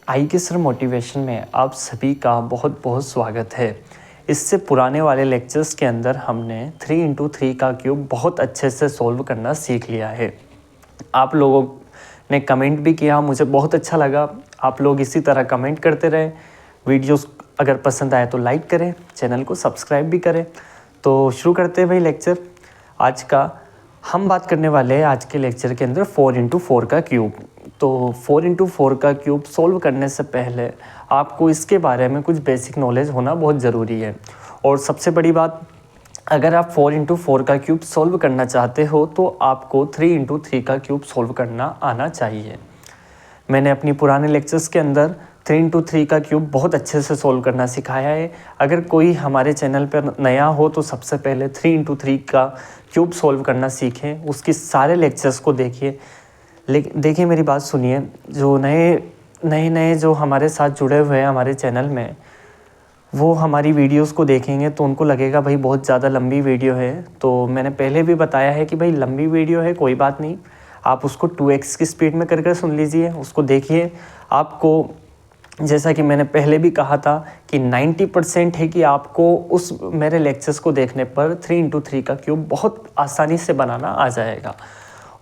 आई के sir motivation में आप सभी का बहुत बहुत स्वागत है। इससे पुराने वाले लेक्चर्स के अंदर हमने 3x3 का क्यूब बहुत अच्छे से सॉल्व करना सीख लिया है। आप लोगों ने कमेंट भी किया, मुझे बहुत अच्छा लगा। आप लोग इसी तरह कमेंट करते रहे। वीडियोस अगर पसंद आए तो लाइक करें, चैनल को सब्सक्राइब भी करें। तो शुरू करते हैं भाई लेक्चर आज का। हम बात करने वाले हैं आज के लेक्चर के अंदर 4x4 का क्यूब। तो 4x4 का क्यूब सॉल्व करने से पहले आपको इसके बारे में कुछ बेसिक नॉलेज होना बहुत ज़रूरी है। और सबसे बड़ी बात, अगर आप 4x4 का क्यूब सॉल्व करना चाहते हो तो आपको 3x3 का क्यूब सॉल्व करना आना चाहिए। मैंने अपनी पुराने लेक्चर्स के अंदर 3x3 का क्यूब बहुत अच्छे से सॉल्व करना सिखाया है। अगर कोई हमारे चैनल पर नया हो तो सबसे पहले 3x3 का क्यूब सॉल्व करना सीखें, उसकी सारे लेक्चर्स को देखिए। देखिए मेरी बात सुनिए, जो नए जो हमारे साथ जुड़े हुए हैं हमारे चैनल में, वो हमारी वीडियोस को देखेंगे तो उनको लगेगा भाई बहुत ज़्यादा लंबी वीडियो है। तो मैंने पहले भी बताया है कि भाई लंबी वीडियो है, कोई बात नहीं, आप उसको 2x की स्पीड में करके सुन लीजिए, उसको देखिए। आपको जैसा कि मैंने पहले भी कहा था कि 90% है कि आपको उस मेरे लेक्चर्स को देखने पर 3x3 का क्यूब बहुत आसानी से बनाना आ जाएगा।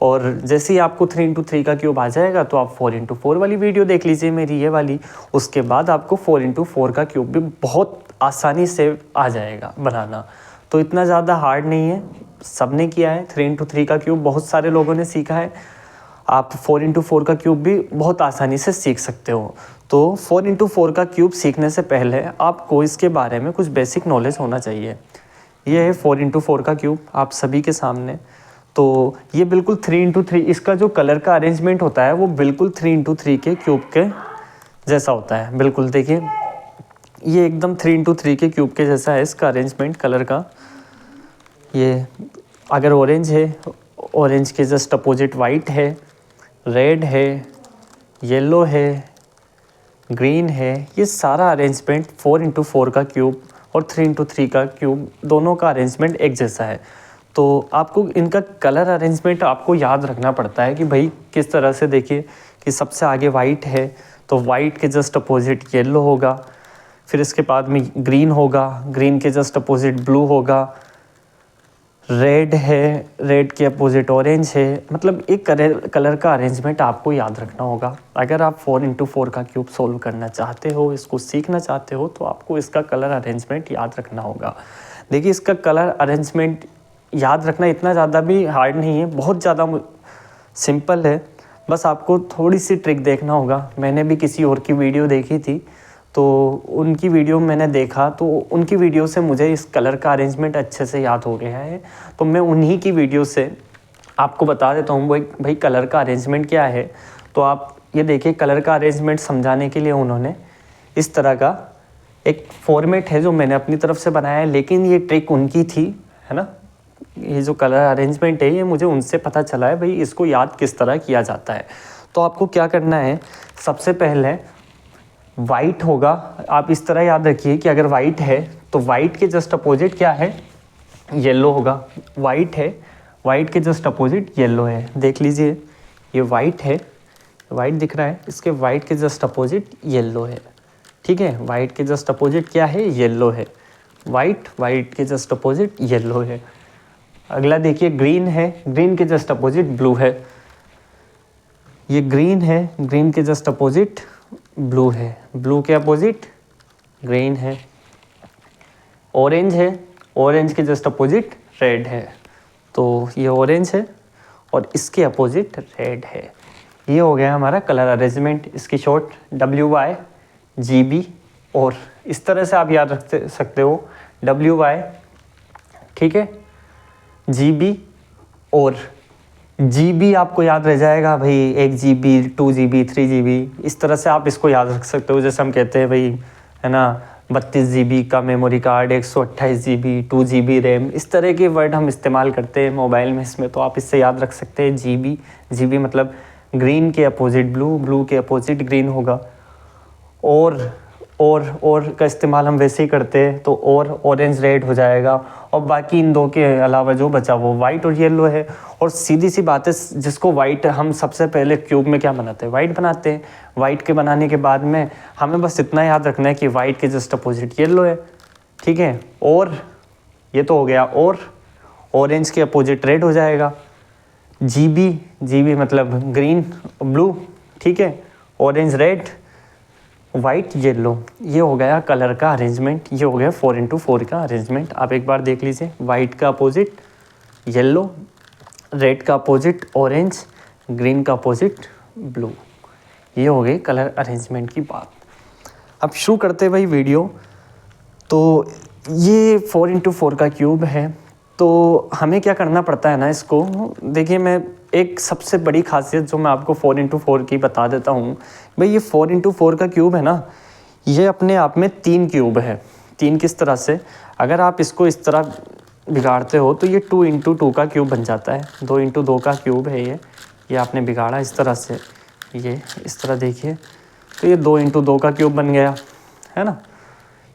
और जैसे ही आपको 3x3 का क्यूब आ जाएगा तो आप 4x4 वाली वीडियो देख लीजिए मेरी ये वाली। उसके बाद आपको 4x4 का क्यूब भी बहुत आसानी से आ जाएगा बनाना। तो इतना ज़्यादा हार्ड नहीं है, सबने किया है। 3x3 का क्यूब बहुत सारे लोगों ने सीखा है। आप 4x4 का क्यूब भी बहुत आसानी से सीख सकते हो। तो 4x4 का क्यूब सीखने से पहले आपको इसके बारे में कुछ बेसिक नॉलेज होना चाहिए। ये है 4x4 का क्यूब आप सभी के सामने। तो ये बिल्कुल 3x3, इसका जो कलर का अरेंजमेंट होता है वो बिल्कुल 3x3 के क्यूब के जैसा होता है। बिल्कुल देखिए, ये एकदम 3x3 के क्यूब के जैसा है इसका अरेंजमेंट कलर का। ये अगर ऑरेंज है, ऑरेंज के जस्ट अपोजिट वाइट है, रेड है, येलो है, ग्रीन है। ये सारा अरेंजमेंट 4x4 का क्यूब और 3x3 का क्यूब दोनों का अरेंजमेंट एक जैसा है। तो आपको इनका कलर अरेंजमेंट आपको याद रखना पड़ता है कि भाई किस तरह से। देखिए कि सबसे आगे वाइट है तो वाइट के जस्ट अपोजिट येलो होगा, फिर इसके बाद में ग्रीन होगा, ग्रीन के जस्ट अपोजिट ब्लू होगा, रेड है, रेड के अपोजिट ऑरेंज है। मतलब एक कलर का अरेंजमेंट आपको याद रखना होगा। अगर आप 4x4 का क्यूब सोल्व करना चाहते हो, इसको सीखना चाहते हो, तो आपको इसका कलर अरेंजमेंट याद रखना होगा। देखिए इसका कलर अरेंजमेंट याद रखना इतना ज़्यादा भी हार्ड नहीं है, बहुत ज़्यादा सिंपल है। बस आपको थोड़ी सी ट्रिक देखना होगा। मैंने भी किसी और की वीडियो देखी थी, तो उनकी वीडियो मैंने देखा तो उनकी वीडियो से मुझे इस कलर का अरेंजमेंट अच्छे से याद हो गया है। तो मैं उन्हीं की वीडियो से आपको बता देता हूँ भाई कलर का अरेंजमेंट क्या है। तो आप ये देखिए, कलर का अरेंजमेंट समझाने के लिए उन्होंने इस तरह का एक फॉर्मेट है जो मैंने अपनी तरफ से बनाया है, लेकिन ये ट्रिक उनकी थी, है ना। ये जो कलर अरेंजमेंट है ये मुझे उनसे पता चला है भाई इसको याद किस तरह किया जाता है। तो आपको क्या करना है, सबसे पहले वाइट होगा। आप इस तरह याद रखिए कि अगर वाइट है तो वाइट के जस्ट अपोजिट क्या है, येलो होगा। वाइट है, वाइट के जस्ट अपोजिट येलो है। देख लीजिए ये वाइट है, वाइट दिख रहा है, इसके वाइट के जस्ट अपोजिट येलो है। ठीक है, वाइट के जस्ट अपोजिट क्या है, येलो है। वाइट, वाइट के जस्ट अपोजिट येलो है। अगला देखिए ग्रीन है, ग्रीन के जस्ट अपोजिट ब्लू है। ये ग्रीन है, ग्रीन के जस्ट अपोजिट ब्लू है, ब्लू के अपोजिट ग्रीन है। ऑरेंज है, ऑरेंज के जस्ट अपोजिट रेड है। तो ये ऑरेंज है और इसके अपोजिट रेड है। ये हो गया हमारा कलर अरेंजमेंट। इसकी शॉर्ट WYGB, और इस तरह से आप याद रख सकते हो WY, ठीक है, GB, और GB आपको याद रह जाएगा भाई 1GB, 2GB, 3GB। इस तरह से आप इसको याद रख सकते हो। जैसे हम कहते हैं भाई, है ना, 32GB का memory card, 128GB, 2GB RAM, इस तरह के वर्ड हम इस्तेमाल करते हैं मोबाइल में इसमें। तो आप इससे याद रख सकते हैं GB मतलब ग्रीन के अपोजिट ब्लू, ब्लू के अपोजिट ग्रीन होगा। और और का इस्तेमाल हम वैसे ही करते हैं, तो और ऑरेंज रेड हो जाएगा, और बाकी इन दो के अलावा जो बचा वो वाइट और येलो है। और सीधी सी बात है, जिसको वाइट हम सबसे पहले क्यूब में क्या बनाते हैं, वाइट बनाते हैं। वाइट के बनाने के बाद में हमें बस इतना याद रखना है कि वाइट के जस्ट अपोजिट येलो है, ठीक है। और ये तो हो गया, और ऑरेंज के अपोजिट रेड हो जाएगा। जीबी मतलब ग्रीन ब्लू, ठीक है। ऑरेंज रेड, वाइट येलो, ये हो गया कलर का अरेंजमेंट। ये हो गया 4x4 का अरेंजमेंट। आप एक बार देख लीजिए, वाइट का अपोजिट येलो, रेड का अपोजिट ऑरेंज, ग्रीन का अपोजिट ब्लू। ये हो गई कलर अरेंजमेंट की बात। अब शुरू करते हैं भाई वीडियो। तो ये 4x4 का क्यूब है। तो हमें क्या करना पड़ता है ना, इसको देखिए, मैं एक सबसे बड़ी खासियत जो मैं आपको 4x4 की बता देता हूँ भाई। ये 4x4 का क्यूब है ना, ये अपने आप में 3 क्यूब है। 3 किस तरह से, अगर आप इसको इस तरह बिगाड़ते हो तो ये 2x2 का क्यूब बन जाता है। 2x2 का क्यूब है ये आपने बिगाड़ा इस तरह से, ये इस तरह देखिए, तो ये 2x2 का क्यूब बन गया, है ना।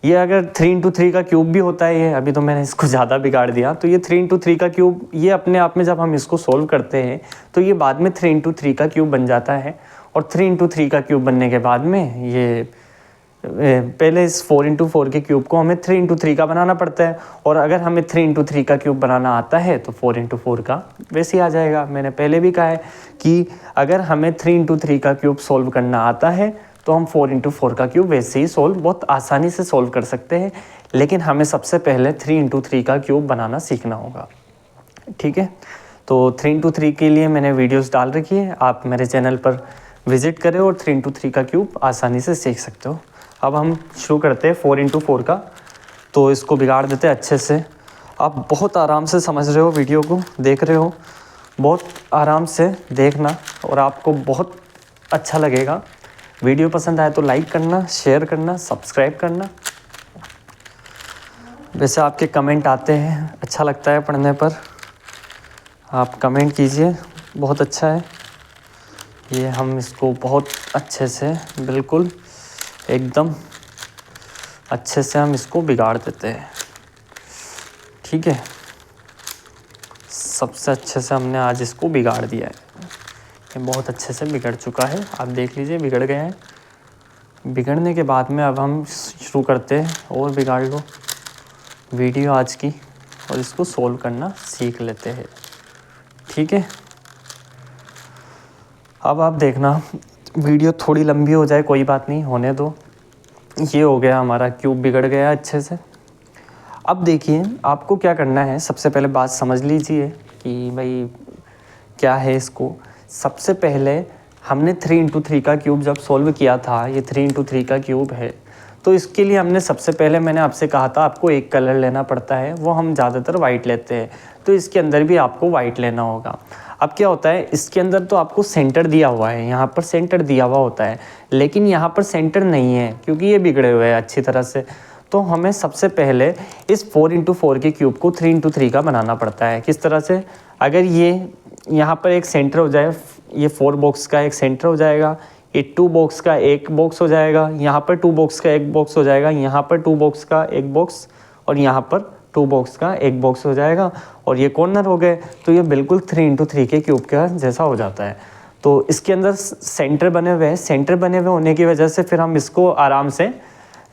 ये अगर 3x3 का क्यूब भी होता है, ये अभी तो मैंने इसको ज़्यादा बिगाड़ दिया। तो ये 3x3 का क्यूब, ये अपने आप में जब हम इसको सोल्व करते हैं तो ये बाद में 3x3 का क्यूब बन जाता है। और 3x3 का क्यूब बनने के बाद में ये पहले इस 4x4 के क्यूब को हमें 3x3 का बनाना पड़ता है। और अगर हमें 3x3 का क्यूब बनाना आता है तो 4x4 का वैसे ही आ जाएगा। मैंने पहले भी कहा है कि अगर हमें 3x3 का क्यूब सोल्व करना आता है तो हम 4x4 का क्यूब वैसे ही बहुत आसानी से सोल्व कर सकते हैं। लेकिन हमें सबसे पहले 3x3 का क्यूब बनाना सीखना होगा, ठीक है। तो 3x3 के लिए मैंने वीडियोस डाल रखी है, आप मेरे चैनल पर विज़िट करें और 3x3 का क्यूब आसानी से सीख सकते हो। अब हम शुरू करते हैं 4x4 का। तो इसको बिगाड़ देते हैं अच्छे से। आप बहुत आराम से समझ रहे हो, वीडियो को देख रहे हो, बहुत आराम से देखना और आपको बहुत अच्छा लगेगा। वीडियो पसंद आए तो लाइक करना, शेयर करना, सब्सक्राइब करना। वैसे आपके कमेंट आते हैं, अच्छा लगता है पढ़ने पर, आप कमेंट कीजिए, बहुत अच्छा है। ये हम इसको बहुत अच्छे से, बिल्कुल एकदम अच्छे से हम इसको बिगाड़ देते हैं, ठीक है। सबसे अच्छे से हमने आज इसको बिगाड़ दिया है। ये बहुत अच्छे से बिगड़ चुका है, आप देख लीजिए, बिगड़ गए हैं। बिगड़ने के बाद में अब हम शुरू करते हैं और बिगाड़ लो वीडियो आज की, और इसको सोल्व करना सीख लेते हैं, ठीक है। अब आप देखना, वीडियो थोड़ी लंबी हो जाए कोई बात नहीं, होने दो। ये हो गया हमारा क्यूब, बिगड़ गया अच्छे से। अब देखिए, आपको क्या करना है, सबसे पहले बात समझ लीजिए कि भाई क्या है इसको। सबसे पहले हमने 3x3 का क्यूब जब सोल्व किया था, ये 3x3 का क्यूब है, तो इसके लिए हमने सबसे पहले, मैंने आपसे कहा था आपको एक कलर लेना पड़ता है, वो हम ज़्यादातर वाइट लेते हैं। तो इसके अंदर भी आपको वाइट लेना होगा। अब क्या होता है, इसके अंदर तो आपको सेंटर दिया हुआ है, यहाँ पर सेंटर दिया हुआ होता है, लेकिन यहाँ पर सेंटर नहीं है क्योंकि ये बिगड़े हुए हैं अच्छी तरह से। तो हमें सबसे पहले इस 4x4 के क्यूब को 3x3 का बनाना पड़ता है। किस तरह से, अगर ये यहाँ पर एक सेंटर हो जाए, ये 4 बॉक्स का एक सेंटर हो जाएगा, ये 2 बॉक्स का एक बॉक्स हो जाएगा, यहाँ पर 2 बॉक्स का एक बॉक्स हो जाएगा, यहाँ पर 2 बॉक्स का एक बॉक्स, और यहाँ पर 2 बॉक्स का एक बॉक्स हो जाएगा, और ये कॉर्नर हो गए। तो ये बिल्कुल 3x3 के क्यूब का जैसा हो जाता है। तो इसके अंदर सेंटर बने हुए हैं, सेंटर बने हुए होने की वजह से फिर हम इसको आराम से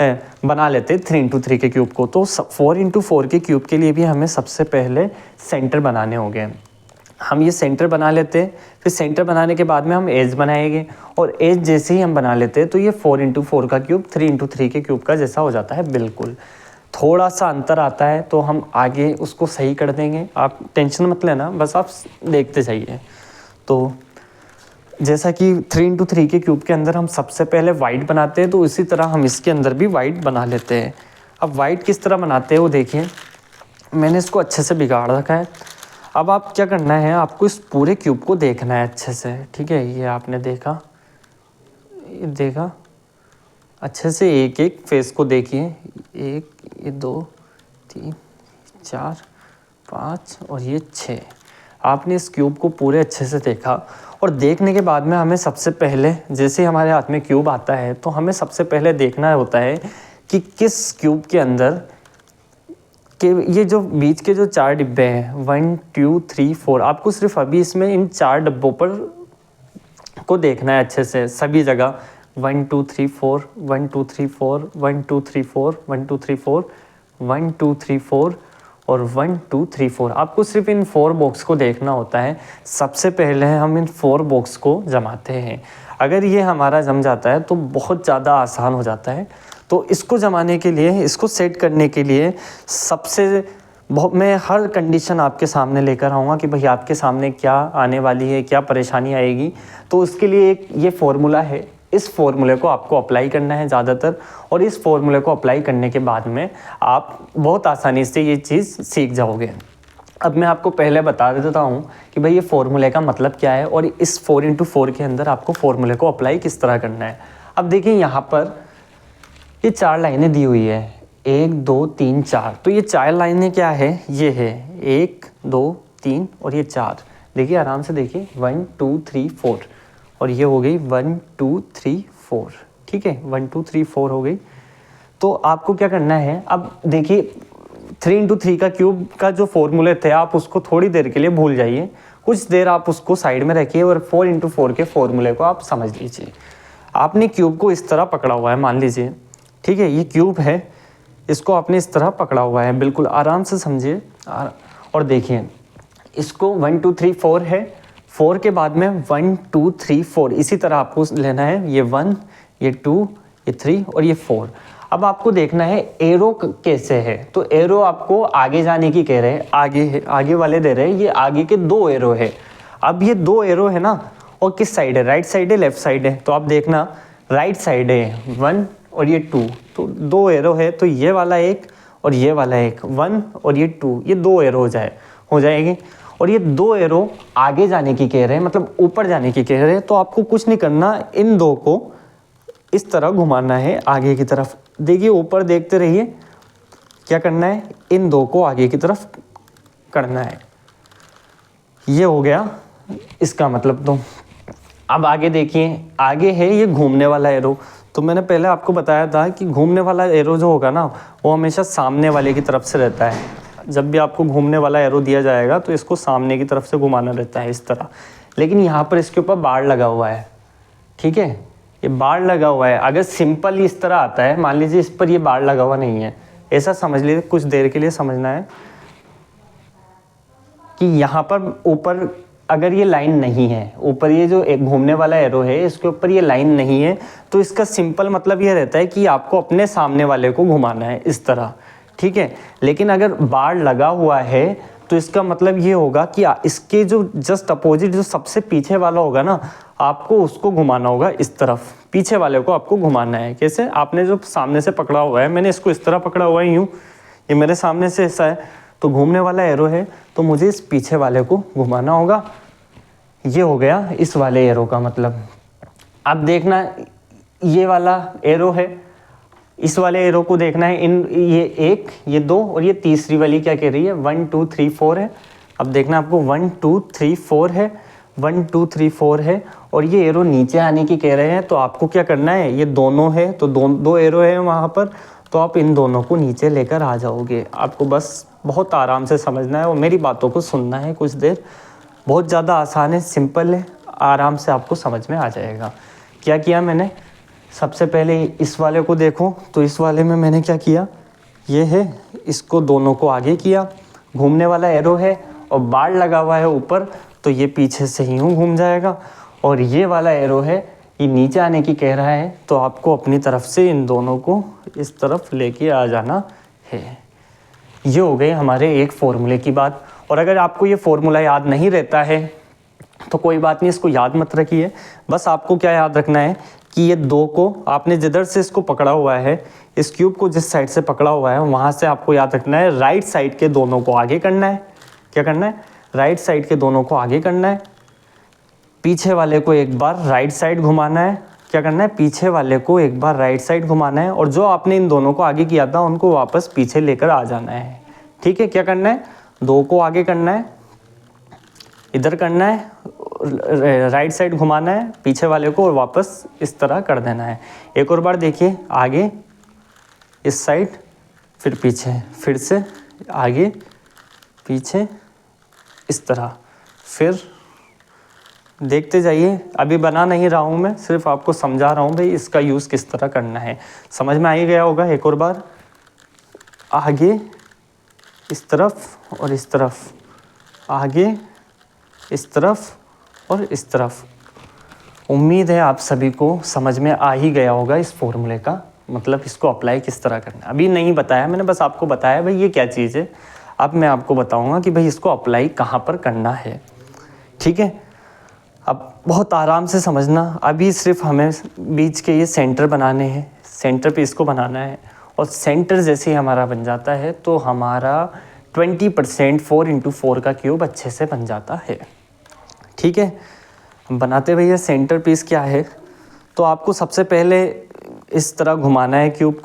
बना लेते हैं 3x3 के क्यूब को। तो 4x4 के क्यूब के लिए भी हमें सबसे पहले सेंटर बनाने होंगे। हम ये सेंटर बना लेते हैं, फिर सेंटर बनाने के बाद में हम एज बनाएंगे, और एज जैसे ही हम बना लेते हैं तो ये 4x4 का क्यूब 3x3 के क्यूब का जैसा हो जाता है। बिल्कुल थोड़ा सा अंतर आता है तो हम आगे उसको सही कर देंगे, आप टेंशन मत लेना, बस आप देखते जाइए। तो जैसा कि 3x3 के क्यूब के अंदर हम सबसे पहले वाइट बनाते हैं, तो इसी तरह हम इसके अंदर भी वाइट बना लेते हैं। अब वाइट किस तरह बनाते हैं वो देखिए, मैंने इसको अच्छे से बिगाड़ रखा है। अब आप क्या करना है, आपको इस पूरे क्यूब को देखना है अच्छे से, ठीक है। ये आपने देखा, ये देखा अच्छे से, एक एक फेस को देखिए, 1, ये 2, 3, 4, 5 और ये 6। आपने इस क्यूब को पूरे अच्छे से देखा, और देखने के बाद में हमें सबसे पहले, जैसे हमारे हाथ में क्यूब आता है तो हमें सबसे पहले देखना होता है कि किस क्यूब के अंदर के ये जो बीच के जो 4 डिब्बे हैं 1 2 3 4, आपको सिर्फ अभी इसमें इन 4 डब्बों पर को देखना है अच्छे से सभी जगह। 1 2 3 4 1 2 3 4 1 2 3 4 1 2 3 4 1 2 3 4 और 1 2 3 4, आपको सिर्फ इन 4 बॉक्स को देखना होता है। सबसे पहले हम इन 4 बॉक्स को जमाते हैं। अगर ये हमारा जम जाता है तो बहुत ज़्यादा आसान हो जाता है। तो इसको जमाने के लिए, इसको सेट करने के लिए मैं हर कंडीशन आपके सामने लेकर आऊँगा कि भाई आपके सामने क्या आने वाली है, क्या परेशानी आएगी। तो उसके लिए एक ये फॉर्मूला है, इस फॉर्मूले को आपको अप्लाई करना है ज़्यादातर, और इस फॉर्मूले को अप्लाई करने के बाद में आप बहुत आसानी से ये चीज़ सीख जाओगे। अब मैं आपको पहले बता देता हूँ कि भाई ये फॉर्मूले का मतलब क्या है और इस 4x4 के अंदर आपको फॉर्मूले को अप्लाई किस तरह करना है। अब देखिए यहाँ पर ये 4 लाइनें दी हुई है, 1 2 3 4। तो ये 4 लाइनें क्या है, ये है 1 2 3 और ये 4। देखिए आराम से देखिए 1 2 3 4 और ये हो गई 1 2 3 4। ठीक है, 1 2 3 4 हो गई। तो आपको क्या करना है, अब देखिए 3x3 का क्यूब का जो फॉर्मूले थे आप उसको थोड़ी देर के लिए भूल जाइए, कुछ देर आप उसको साइड में रखिए और 4x4 के फॉर्मूले को आप समझ लीजिए। आपने क्यूब को इस तरह पकड़ा हुआ है, मान लीजिए, ठीक है, ये क्यूब है, इसको आपने इस तरह पकड़ा हुआ है, बिल्कुल आराम से समझिए और देखिए इसको 1 2 3 4 है, 4 के बाद में 1 2 3 4 इसी तरह आपको लेना है, ये 1 ये 2 ये 3 और ये 4। अब आपको देखना है एरो कैसे है, तो एरो आपको आगे जाने की कह रहे हैं, आगे वाले दे रहे हैं, ये आगे के 2 एरो है। अब ये 2 एरो है ना, और किस साइड है, राइट साइड है लेफ्ट साइड है, तो आप देखना राइट साइड है 1 और ये 2, तो 2 एरो है, तो ये वाला एक और ये वाला एक, 1 और ये 2, ये 2 एरो हो जाएगी। और ये 2 एरो आगे जाने की कह रहे हैं, मतलब ऊपर जाने की कह रहे हैं। तो आपको कुछ नहीं करना, इन 2 को इस तरह घुमाना है आगे की तरफ। देखिए ऊपर देखते रहिए, क्या करना है, इन 2 को आगे की तरफ करना है। ये हो गया इसका मतलब। तो अब आगे देखिए, आगे है ये घूमने वाला एरो। तो मैंने पहले आपको बताया था कि घूमने वाला एरो जो होगा ना, वो हमेशा सामने वाले की तरफ से रहता है। जब भी आपको घूमने वाला एरो दिया जाएगा तो इसको सामने की तरफ से घुमाना रहता है इस तरह। लेकिन यहाँ पर इसके ऊपर बाड़ लगा हुआ है, ठीक है, ये बाड़ लगा हुआ है। अगर सिंपल इस तरह आता है, मान लीजिए इस पर ये बाड़ लगा हुआ नहीं है, ऐसा समझ लीजिए, कुछ देर के लिए समझना है कि यहाँ पर ऊपर अगर ये लाइन नहीं है, ऊपर ये जो एक घूमने वाला एरो है इसके ऊपर ये लाइन नहीं है, तो इसका सिंपल मतलब ये रहता है कि आपको अपने सामने वाले को घुमाना है इस तरह, ठीक है। लेकिन अगर बाड़ लगा हुआ है तो इसका मतलब ये होगा कि इसके जो जस्ट अपोजिट जो सबसे पीछे वाला होगा ना, आपको उसको घुमाना होगा इस तरफ, पीछे वाले को आपको घुमाना है। कैसे, आपने जो सामने से पकड़ा हुआ है, मैंने इसको इस तरह पकड़ा हुआ है यूँ, ये मेरे सामने से ऐसा है, तो घूमने वाला एरो है, तो मुझे इस पीछे वाले को घुमाना होगा। ये हो गया इस वाले एरो का मतलब। अब देखना ये वाला एरो है, इस वाले एरो को देखना है, ये 1 ये 2 और ये तीसरी वाली क्या कह रही है, 1 2 3 4 है। अब देखना आपको 1 2 3 4 है, 1 2 3 4 है, और ये एरो नीचे आने की कह रहे हैं। तो आपको क्या करना है, ये दोनों है, तो दो एरो है वहाँ पर, तो आप इन दोनों को नीचे लेकर आ जाओगे। आपको बस बहुत आराम से समझना है और मेरी बातों को सुनना है कुछ देर। बहुत ज़्यादा आसान है, सिंपल है, आराम से आपको समझ में आ जाएगा। क्या किया मैंने, सबसे पहले इस वाले को देखो, तो इस वाले में मैंने क्या किया, ये है, इसको दोनों को आगे किया, घूमने वाला एरो है और बाड़ लगा हुआ है ऊपर, तो ये पीछे से ही यूँ घूम जाएगा। और ये वाला एरो है, ये नीचे आने की कह रहा है, तो आपको अपनी तरफ से इन दोनों को इस तरफ लेके आ जाना है। ये हो गई हमारे एक फॉर्मूले की बात। और अगर आपको ये फॉर्मूला याद नहीं रहता है तो कोई बात नहीं, इसको याद मत रखिए। बस आपको क्या याद रखना है कि ये 2 को आपने जिधर से इसको पकड़ा हुआ है, इस क्यूब को जिस साइड से पकड़ा हुआ है, वहाँ से आपको याद रखना है राइट साइड के दोनों को आगे करना है। क्या करना है, राइट साइड के दोनों को आगे करना है। पीछे वाले को एक बार राइट साइड घुमाना है। क्या करना है, पीछे वाले को एक बार राइट साइड घुमाना है, और जो आपने इन दोनों को आगे किया था उनको वापस पीछे लेकर आ जाना है। ठीक है, क्या करना है, 2 को आगे करना है, इधर करना है, राइट साइड घुमाना है पीछे वाले को और वापस इस तरह कर देना है। एक और बार देखिए, आगे इस साइड, फिर पीछे, फिर से आगे पीछे इस तरह, फिर देखते जाइए। अभी बना नहीं रहा हूँ मैं, सिर्फ आपको समझा रहा हूँ भाई इसका यूज़ किस तरह करना है। समझ में आ ही गया होगा। एक और बार, आगे इस तरफ और इस तरफ, आगे इस तरफ और इस तरफ। उम्मीद है आप सभी को समझ में आ ही गया होगा इस फॉर्मूले का मतलब इसको अप्लाई किस तरह करना है। अभी नहीं बताया मैंने, बस आपको बताया भाई ये क्या चीज़ है। अब मैं आपको बताऊंगा कि भाई इसको अप्लाई कहाँ पर करना है, ठीक है। अब बहुत आराम से समझना। अभी सिर्फ हमें बीच के ये सेंटर बनाने हैं, सेंटर पे इसको बनाना है और सेंटर जैसे ही हमारा बन जाता है तो हमारा 20% 4x4 का क्यूब अच्छे से बन जाता है, ठीक है। बनाते भैया सेंटर पीस क्या है, तो आपको सबसे पहले इस तरह घुमाना है क्यूब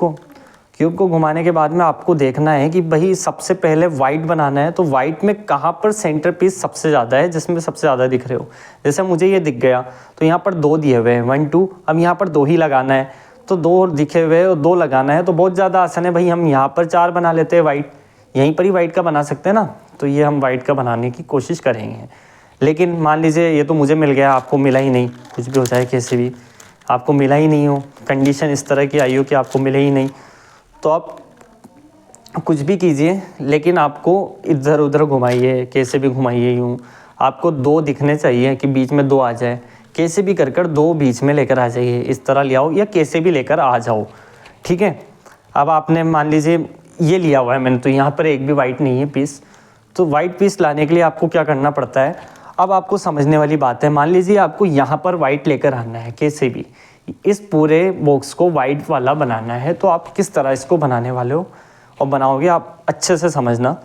को घुमाने के बाद में आपको देखना है कि भाई सबसे पहले वाइट बनाना है। तो वाइट में कहाँ पर सेंटर पीस सबसे ज़्यादा है, जिसमें सबसे ज़्यादा दिख रहे हो। जैसे मुझे ये दिख गया तो यहाँ पर 2 दिए हुए हैं, 1 2। अब यहाँ पर 2 ही लगाना है, तो 2 दिखे हुए और 2 लगाना है, तो बहुत ज़्यादा आसान है भाई। हम यहाँ पर 4 बना लेते हैं वाइट, यहीं पर ही वाइट का बना सकते हैं ना। तो ये हम वाइट का बनाने की कोशिश करेंगे। लेकिन मान लीजिए ये तो मुझे मिल गया, आपको मिला ही नहीं, कुछ भी हो जाए कैसे भी, आपको मिला ही नहीं हो, कंडीशन इस तरह की आई हो कि आपको मिले ही नहीं, तो आप कुछ भी कीजिए, लेकिन आपको इधर उधर घुमाइए, कैसे भी घुमाइए। यूँ आपको 2 दिखने चाहिए कि बीच में 2 आ जाए, कैसे भी कर 2 बीच में लेकर आ जाइए। इस तरह ले आओ या कैसे भी लेकर आ जाओ, ठीक है। अब आपने मान लीजिए ये लिया हुआ है मैंने, तो यहाँ पर एक भी वाइट नहीं है पीस। तो वाइट पीस लाने के लिए आपको क्या करना पड़ता है, अब आपको समझने वाली बात है। मान लीजिए आपको यहाँ पर वाइट लेकर आना है, कैसे भी इस पूरे बॉक्स को वाइट वाला बनाना है। तो आप किस तरह इसको बनाने वाले हो और बनाओगे, आप अच्छे से समझना।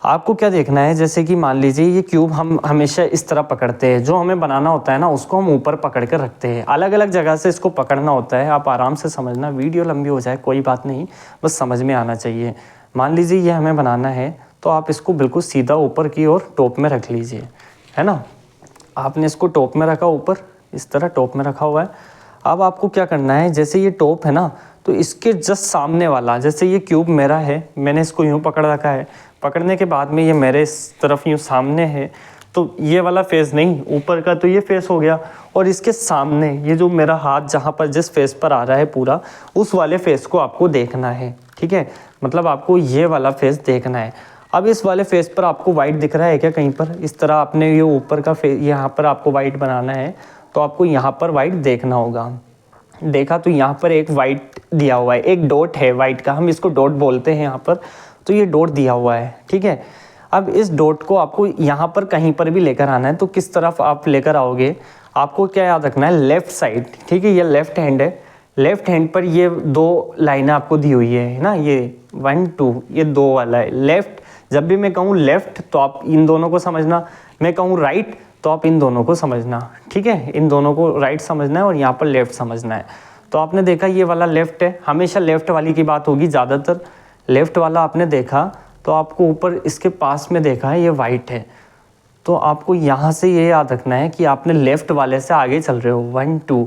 आपको क्या देखना है, जैसे कि मान लीजिए ये क्यूब हम हमेशा इस तरह पकड़ते हैं, जो हमें बनाना होता है ना उसको हम ऊपर पकड़ कर रखते हैं। अलग अलग जगह से इसको पकड़ना होता है, आप आराम से समझना। वीडियो लंबी हो जाए कोई बात नहीं, बस समझ में आना चाहिए। मान लीजिए ये हमें बनाना है, तो आप इसको बिल्कुल सीधा ऊपर की ओर टॉप में रख लीजिए, है ना। आपने इसको टॉप में रखा, ऊपर इस तरह टॉप में रखा हुआ है। अब आपको क्या करना है, जैसे ये टॉप है ना, तो इसके जस्ट सामने वाला, जैसे ये क्यूब मेरा है, मैंने इसको यूँ पकड़ रखा है। पकड़ने के बाद में ये मेरे इस तरफ यूँ सामने है, तो ये वाला फेस नहीं, ऊपर का तो ये फेस हो गया। और इसके सामने ये जो मेरा हाथ जहाँ पर जिस फेस पर आ रहा है पूरा, उस वाले फेस को आपको देखना है, ठीक है। मतलब आपको ये वाला फेस देखना है। अब इस वाले फेस पर आपको वाइट दिख रहा है क्या कहीं पर, इस तरह आपने ये ऊपर का फेस यहाँ पर आपको वाइट बनाना है, तो आपको यहाँ पर वाइट देखना होगा। देखा तो यहाँ पर एक वाइट दिया हुआ है, एक डॉट है वाइट का, हम इसको डॉट बोलते हैं यहाँ पर। तो ये डॉट दिया हुआ है, ठीक है। अब इस डॉट को आपको यहाँ पर कहीं पर भी लेकर आना है, तो किस तरफ आप लेकर आओगे, आपको क्या याद रखना है, लेफ़्ट साइड, ठीक है। ये लेफ़्ट हैंड है, लेफ़्ट हैंड पर ये 2 लाइनें आपको दी हुई है ना, ये 1 2, ये 2 वाला है लेफ़्ट। जब भी मैं कहूँ लेफ़्ट तो आप इन दोनों को समझना, मैं कहूँ राइट तो आप इन दोनों को समझना, ठीक है। इन दोनों को राइट समझना है और यहाँ पर लेफ़्ट समझना है। तो आपने देखा ये वाला लेफ़्ट है, हमेशा लेफ़्ट वाली की बात होगी, ज़्यादातर लेफ़्ट वाला आपने देखा, तो आपको ऊपर इसके पास में देखा है ये वाइट है। तो आपको यहाँ से ये याद रखना है कि आपने लेफ़्ट वाले से आगे चल रहे हो, 1 2,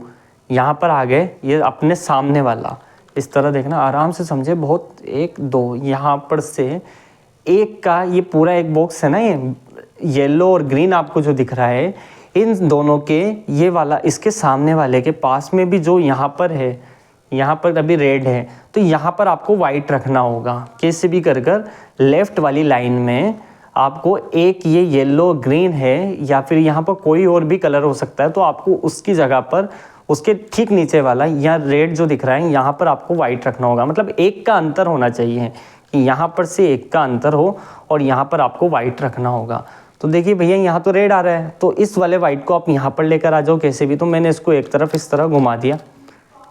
यहाँ पर आ गए, ये अपने सामने वाला इस तरह देखना, आराम से समझे। बहुत 1 2 यहाँ पर से एक का ये पूरा एक बॉक्स है ना, ये येलो और ग्रीन आपको जो दिख रहा है, इन दोनों के ये वाला इसके सामने वाले के पास में भी जो यहाँ पर है, यहाँ पर अभी रेड है, तो यहाँ पर आपको वाइट रखना होगा। कैसे भी कर लेफ़्ट वाली लाइन में आपको एक ये येलो ग्रीन है, या फिर यहाँ पर कोई और भी कलर हो सकता है, तो आपको उसकी जगह पर उसके ठीक नीचे वाला या रेड जो दिख रहा है, यहाँ पर आपको वाइट रखना होगा। मतलब एक का अंतर होना चाहिए, यहाँ पर से एक का अंतर हो और यहाँ पर आपको वाइट रखना होगा। तो देखिए भैया यहाँ तो रेड आ रहा है, तो इस वाले वाइट को आप यहाँ पर लेकर आ जाओ कैसे भी। तो मैंने इसको एक तरफ इस तरह घुमा दिया,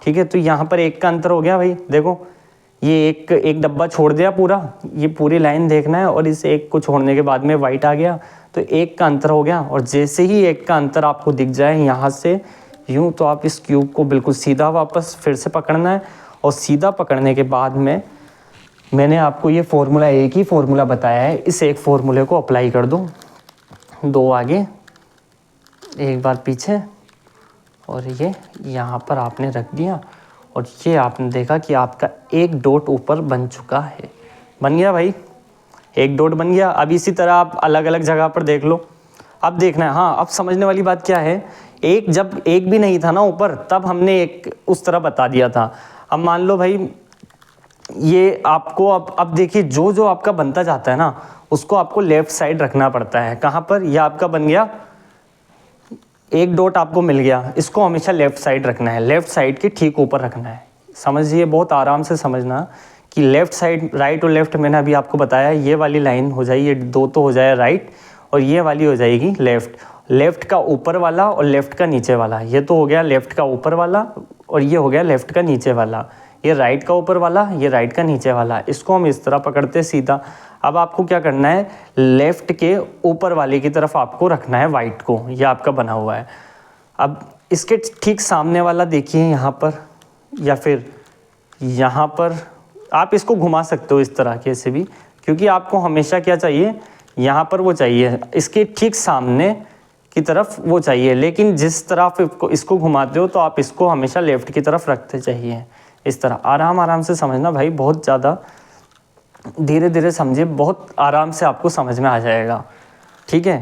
ठीक है। तो यहाँ पर एक का अंतर हो गया भाई, देखो ये एक डब्बा छोड़ दिया पूरा, ये पूरी लाइन देखना है, और इस एक को छोड़ने के बाद में वाइट आ गया, तो एक का अंतर हो गया। और जैसे ही एक का अंतर आपको दिख जाए यहाँ से यूँ, तो आप इस क्यूब को बिल्कुल सीधा वापस फिर से पकड़ना है। और सीधा पकड़ने के बाद में मैंने आपको ये फार्मूला, एक ही फार्मूला बताया है, इस एक फार्मूले को अप्लाई कर दो, 2 आगे एक बार पीछे, और ये यहाँ पर आपने रख दिया, और ये आपने देखा कि आपका एक डॉट ऊपर बन चुका है। बन गया भाई, एक डॉट बन गया। अब इसी तरह आप अलग अलग जगह पर देख लो। अब देखना है, हाँ अब समझने वाली बात क्या है, एक जब एक भी नहीं था ना ऊपर, तब हमने एक उस तरह बता दिया था। अब मान लो भाई ये आपको अब देखिए जो जो आपका बनता जाता है ना, उसको आपको लेफ्ट साइड रखना पड़ता है। कहाँ पर? ये आपका बन गया, एक डॉट आपको मिल गया, इसको हमेशा लेफ्ट साइड रखना है, लेफ्ट साइड के ठीक ऊपर रखना है। समझिए, बहुत आराम से समझना कि लेफ्ट साइड, राइट और लेफ्ट मैंने अभी आपको बताया, ये वाली लाइन हो जाएगी, ये दो तो हो जाए राइट, और ये वाली हो जाएगी लेफ्ट। लेफ्ट का ऊपर वाला और लेफ्ट का नीचे वाला, ये तो हो गया लेफ्ट का ऊपर वाला, और ये हो गया लेफ्ट का नीचे वाला। ये राइट का ऊपर वाला, ये राइट का नीचे वाला, इसको हम इस तरह पकड़ते सीधा। अब आपको क्या करना है, लेफ्ट के ऊपर वाले की तरफ आपको रखना है वाइट को, ये आपका बना हुआ है। अब इसके ठीक सामने वाला देखिए यहाँ पर, या फिर यहाँ पर, आप इसको घुमा सकते हो इस तरह के से भी, क्योंकि आपको हमेशा क्या चाहिए, यहाँ पर वो चाहिए, इसके ठीक सामने की तरफ वो चाहिए। लेकिन जिस तरफ इसको घुमाते हो तो आप इसको हमेशा लेफ्ट की तरफ रखते चाहिए। इस तरह आराम आराम से समझना भाई, बहुत ज़्यादा धीरे धीरे समझिए, बहुत आराम से आपको समझ में आ जाएगा। ठीक है,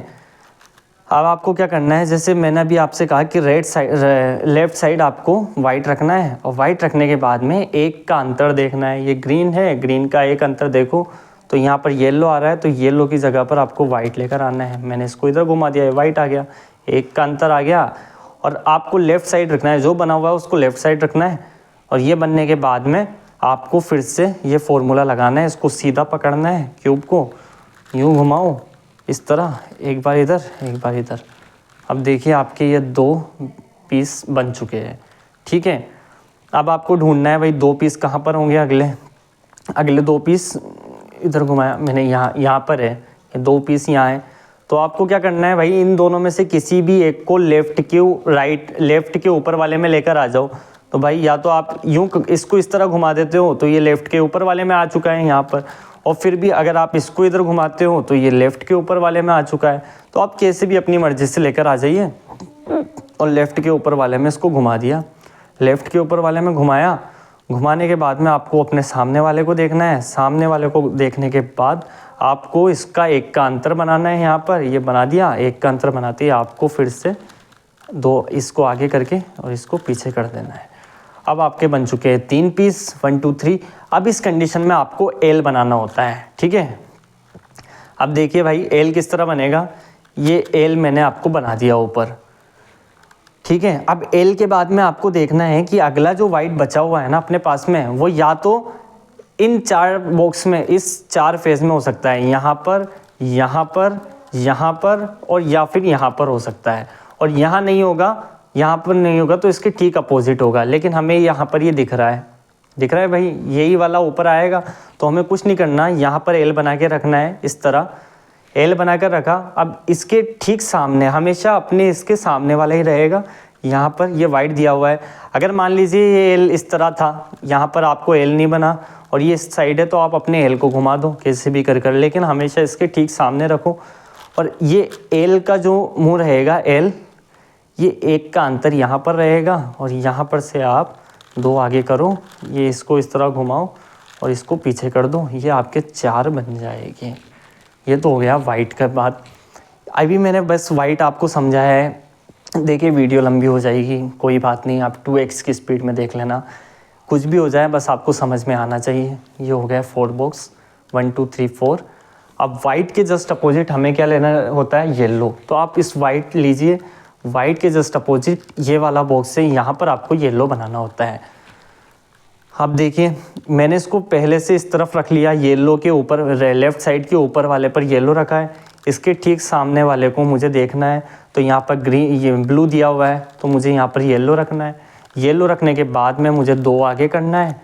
अब आपको क्या करना है, जैसे मैंने अभी आपसे कहा कि लेफ्ट साइड आपको वाइट रखना है, और वाइट रखने के बाद में एक का अंतर देखना है। ये ग्रीन है, ग्रीन का एक अंतर देखो तो यहाँ पर येलो आ रहा है, तो येलो की जगह पर आपको वाइट लेकर आना है। मैंने इसको इधर घुमा दिया है, वाइट आ गया, एक का अंतर आ गया। और आपको लेफ़्ट साइड रखना है, जो बना हुआ है उसको लेफ़्ट साइड रखना है। और ये बनने के बाद में आपको फिर से ये फॉर्मूला लगाना है, इसको सीधा पकड़ना है, क्यूब को यूँ घुमाओ इस तरह, एक बार इधर एक बार इधर। अब देखिए आपके ये दो पीस बन चुके हैं। ठीक है, अब आपको ढूंढना है भाई दो पीस कहाँ पर होंगे, अगले दो पीस इधर घुमाया मैंने, यहाँ पर है, ये दो पीस यहाँ है। तो आपको क्या करना है भाई, इन दोनों में से किसी भी एक को लेफ़्ट के ऊपर वाले में लेकर आ जाओ। तो भाई या तो आप यूँ इसको इस तरह घुमा देते हो तो ये लेफ़्ट के ऊपर वाले में आ चुका है यहाँ पर, और फिर भी अगर आप इसको इधर घुमाते हो तो ये लेफ़्ट के ऊपर वाले में आ चुका है। तो आप कैसे भी अपनी मर्ज़ी से लेकर आ जाइए, और लेफ़्ट के ऊपर वाले में इसको घुमा दिया, लेफ़्ट के ऊपर वाले में घुमाया। घुमाने के बाद में आपको अपने सामने वाले को देखना है, सामने वाले को देखने के बाद आपको इसका एक का अंतर बनाना है। यहाँ पर ये बना दिया, एक का अंतर बनाते ही आपको फिर से दो इसको आगे करके और इसको पीछे कर देना है। अब आपके बन चुके हैं तीन पीस, 1 2 3। अब इस कंडीशन में आपको एल बनाना होता है। ठीक है, अब देखिए भाई एल किस तरह बनेगा, ये एल मैंने आपको बना दिया ऊपर। ठीक है, अब एल के बाद में आपको देखना है कि अगला जो वाइट बचा हुआ है ना अपने पास में, वो या तो इन चार बॉक्स में, इस चार फेज में हो सकता है, यहाँ पर, यहाँ पर, यहाँ पर, और या फिर यहाँ पर हो सकता है। और यहाँ नहीं होगा, यहाँ पर नहीं होगा तो इसके ठीक अपोजिट होगा। लेकिन हमें यहाँ पर ये दिख रहा है भाई, यही वाला ऊपर आएगा। तो हमें कुछ नहीं करना, यहाँ पर एल बना के रखना है, इस तरह एल बनाकर रखा। अब इसके ठीक सामने, हमेशा अपने इसके सामने वाला ही रहेगा। यहाँ पर ये वाइट दिया हुआ है, अगर मान लीजिए ये एल इस तरह था, यहाँ पर आपको एल नहीं बना और ये इस साइड है, तो आप अपने एल को घुमा दो कैसे भी कर, लेकिन हमेशा इसके ठीक सामने रखो। और ये एल का जो मुँह रहेगा, एल, ये एक का अंतर यहाँ पर रहेगा, और यहाँ पर से आप दो आगे करो, ये इसको इस तरह घुमाओ और इसको पीछे कर दो, ये आपके चार बन जाएंगे। ये तो हो गया वाइट का बात। अभी मैंने बस वाइट आपको समझाया है, देखिए वीडियो लंबी हो जाएगी, कोई बात नहीं, आप 2x की स्पीड में देख लेना, कुछ भी हो जाए बस आपको समझ में आना चाहिए। ये हो गया 4 बॉक्स, 1 2 3 4। अब वाइट के जस्ट अपोजिट हमें क्या लेना होता है, येलो। तो आप इस वाइट लीजिए, वाइट के जस्ट अपोजिट ये वाला बॉक्स है, यहाँ पर आपको येलो बनाना होता है। अब देखिए मैंने इसको पहले से इस तरफ रख लिया, येलो के ऊपर, लेफ़्ट साइड के ऊपर वाले पर येलो रखा है, इसके ठीक सामने वाले को मुझे देखना है। तो यहाँ पर ग्रीन, ये ब्लू दिया हुआ है, तो मुझे यहाँ पर येलो रखना है। येलो रखने के बाद में मुझे दो आगे करना है,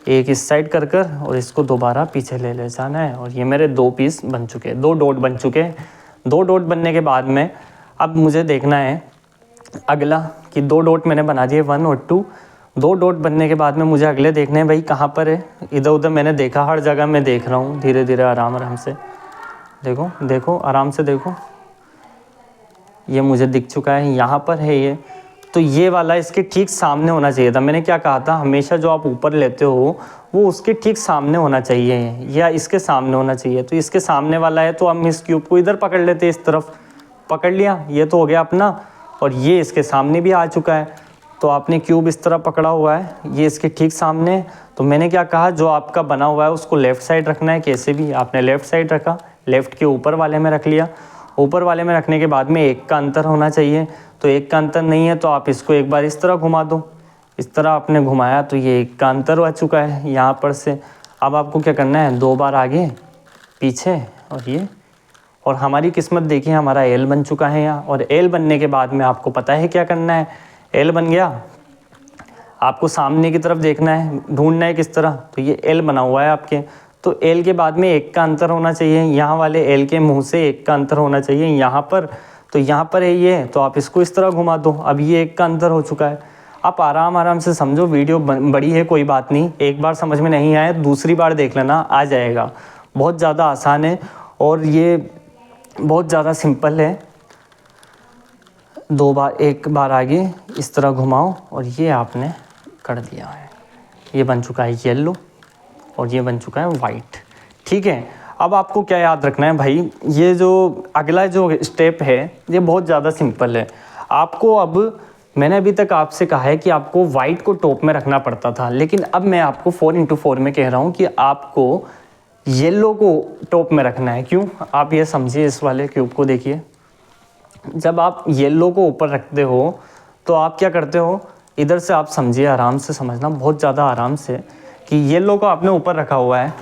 एक इस साइड कर और इसको दोबारा पीछे ले जाना है। और ये मेरे दो पीस बन चुके हैं, दो डॉट बन चुके हैं। दो डॉट बनने के बाद में अब मुझे देखना है अगला कि दो डॉट मैंने बना दिए, 1 और 2। दो डॉट बनने के बाद में मुझे अगले देखने हैं भाई कहाँ पर है। इधर उधर मैंने देखा, हर जगह मैं देख रहा हूँ, धीरे धीरे आराम से देखो, आराम से देखो, ये मुझे दिख चुका है, यहाँ पर है ये, तो ये वाला इसके ठीक सामने होना चाहिए था। मैंने क्या कहा था, हमेशा जो आप ऊपर लेते हो वो उसके ठीक सामने होना चाहिए या इसके सामने होना चाहिए। तो इसके सामने वाला है, तो हम इस क्यूब को इधर पकड़ लेते, इस तरफ पकड़ लिया, ये तो हो गया अपना, और ये इसके सामने भी आ चुका है। तो आपने क्यूब इस तरह पकड़ा हुआ है, ये इसके ठीक सामने। तो मैंने क्या कहा, जो आपका बना हुआ है उसको लेफ़्ट साइड रखना है, कैसे भी आपने लेफ़्ट साइड रखा, लेफ़्ट के ऊपर वाले में रख लिया। ऊपर वाले में रखने के बाद में एक का अंतर होना चाहिए, तो एक का अंतर नहीं है तो आप इसको एक बार इस तरह घुमा दो, इस तरह आपने घुमाया तो ये एक का अंतर आ चुका है यहाँ पर से। अब आपको क्या करना है, 2 बार आगे पीछे और ये, और हमारी किस्मत देखिए हमारा एल बन चुका है यहाँ। और एल बनने के बाद में आपको पता है क्या करना है, एल बन गया, आपको सामने की तरफ देखना है, ढूंढना है किस तरह, तो ये एल बना हुआ है आपके, तो एल के बाद में एक का अंतर होना चाहिए, यहाँ वाले एल के मुंह से एक का अंतर होना चाहिए यहाँ पर, तो यहाँ पर है ये, तो आप इसको इस तरह घुमा दो, अब ये एक का अंतर हो चुका है। आप आराम से समझो, वीडियो बड़ी है कोई बात नहीं, एक बार समझ में नहीं आए दूसरी बार देख लेना, आ जाएगा। बहुत ज़्यादा आसान है और ये बहुत ज़्यादा सिंपल है। 2 बार, एक बार आगे इस तरह घुमाओ और ये आपने कर दिया है, ये बन चुका है येलो और ये बन चुका है वाइट। ठीक है, अब आपको क्या याद रखना है भाई, ये जो अगला जो स्टेप है ये बहुत ज़्यादा सिंपल है। आपको, अब मैंने अभी तक आपसे कहा है कि आपको वाइट को टॉप में रखना पड़ता था, लेकिन अब मैं आपको 4x4 में कह रहा हूँ कि आपको येलो को टॉप में रखना है। क्यों, आप ये समझिए, इस वाले क्यूब को देखिए, जब आप येलो को ऊपर रखते हो तो आप क्या करते हो, इधर से आप समझिए, आराम से समझना, बहुत ज़्यादा आराम से, कि येलो को आपने ऊपर रखा हुआ है।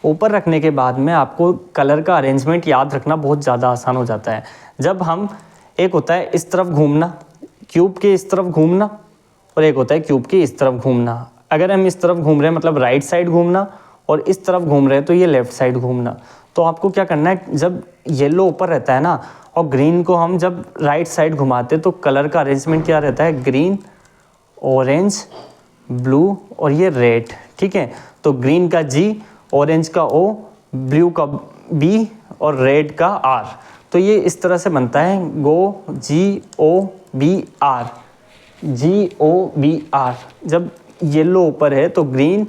ऊपर रखने के बाद में आपको कलर का अरेंजमेंट याद रखना बहुत ज़्यादा आसान हो जाता है। जब हम, एक होता है इस तरफ घूमना, क्यूब के इस तरफ घूमना, और एक होता है क्यूब के इस तरफ घूमना। अगर हम इस तरफ घूम रहे हैं मतलब राइट साइड घूमना, और इस तरफ घूम रहे हैं तो ये लेफ़्ट साइड घूमना। तो आपको क्या करना है, जब येलो ऊपर रहता है ना और ग्रीन को हम जब राइट साइड घुमाते तो कलर का अरेंजमेंट क्या रहता है, ग्रीन, ऑरेंज, ब्लू और ये रेड। ठीक है, तो ग्रीन का जी, ऑरेंज का ओ, ब्लू का बी और रेड का आर। तो ये इस तरह से बनता है, गो GOBR, GOBR। जब येलो ऊपर है तो ग्रीन,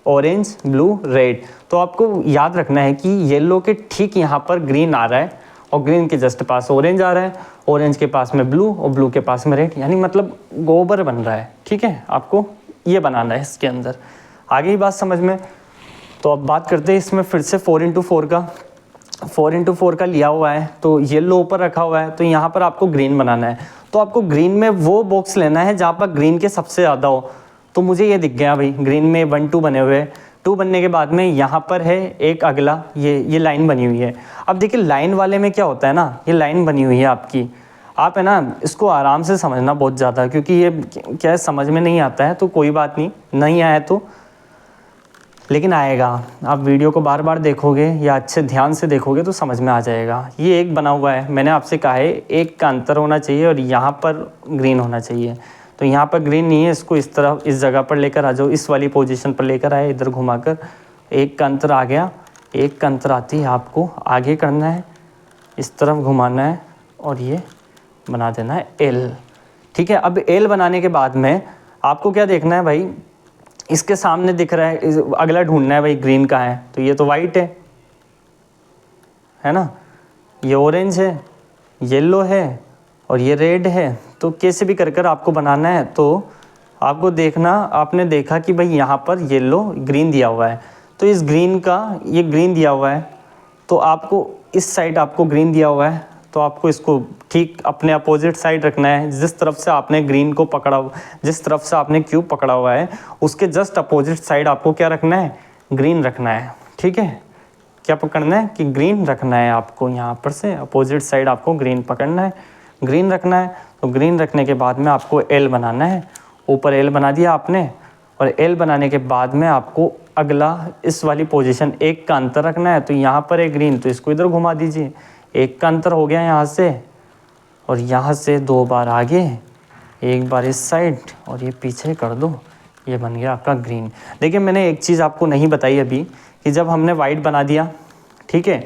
ऑरेंज, ब्लू, रेड। तो आपको याद रखना है कि येलो के ठीक यहाँ पर ग्रीन आ रहा है और ग्रीन के जस्ट पास ऑरेंज आ रहा है, ऑरेंज के पास में ब्लू और ब्लू के पास में रेड, यानी मतलब गोबर बन रहा है। ठीक है, आपको ये बनाना है इसके अंदर। आगे ही बात समझ में। तो अब बात करते हैं इसमें फिर से 4x4 का। 4x4 का लिया हुआ है, तो येलो ऊपर रखा हुआ है, तो यहाँ पर आपको ग्रीन बनाना है। तो आपको ग्रीन में वो बॉक्स लेना है जहाँ पर ग्रीन के सबसे ज़्यादा हो। तो मुझे ये दिख गया भाई, ग्रीन में 1 2 बने हुए हैं। 2 बनने के बाद में यहाँ पर है एक अगला, ये लाइन बनी हुई है। अब देखिए लाइन वाले में क्या होता है ना, ये लाइन बनी हुई है आपकी, आप है ना इसको आराम से समझना बहुत ज़्यादा, क्योंकि ये क्या है, समझ में नहीं आता है तो कोई बात नहीं आया तो, लेकिन आएगा। आप वीडियो को बार बार देखोगे या अच्छे ध्यान से देखोगे तो समझ में आ जाएगा। ये एक बना हुआ है, मैंने आपसे कहा है एक का अंतर होना चाहिए और यहाँ पर ग्रीन होना चाहिए। तो यहाँ पर ग्रीन नहीं है, इसको इस तरह इस जगह पर लेकर आ जाओ, इस वाली पोजीशन पर लेकर आए, इधर घुमाकर एक का अंतर आ गया। एक का अंतर आती है आपको आगे करना है, इस तरफ घुमाना है और ये बना देना है एल। ठीक है, अब एल बनाने के बाद में आपको क्या देखना है भाई, इसके सामने दिख रहा है, अगला ढूंढना है भाई ग्रीन का है, तो ये तो वाइट है ना, ये ऑरेंज है, येलो है और ये रेड है। तो कैसे भी कर आपको बनाना है। तो आपको देखना, आपने देखा कि भाई यहाँ पर येलो ग्रीन दिया हुआ है, तो इस ग्रीन का, ये ग्रीन दिया हुआ है, तो आपको इस साइड आपको ग्रीन दिया हुआ है, तो आपको इसको ठीक अपने अपोजिट साइड रखना है। जिस तरफ से आपने ग्रीन को पकड़ा, जिस तरफ से आपने क्यूब पकड़ा हुआ है उसके जस्ट अपोजिट साइड आपको क्या रखना है, ग्रीन रखना है। ठीक है, क्या पकड़ना है कि ग्रीन रखना है आपको, यहाँ पर से अपोजिट साइड आपको ग्रीन पकड़ना है, ग्रीन रखना है। तो ग्रीन रखने के बाद में आपको एल बनाना है, ऊपर एल बना दिया आपने, और एल बनाने के बाद में आपको अगला इस वाली पोजीशन एक का अंतर रखना है। तो यहाँ पर है ग्रीन, तो इसको इधर घुमा दीजिए, एक का अंतर हो गया यहाँ से, और यहाँ से 2 बार आगे, एक बार इस साइड और ये पीछे कर दो, ये बन गया आपका ग्रीन। देखिए मैंने एक चीज़ आपको नहीं बताई अभी, कि जब हमने वाइट बना दिया, ठीक है,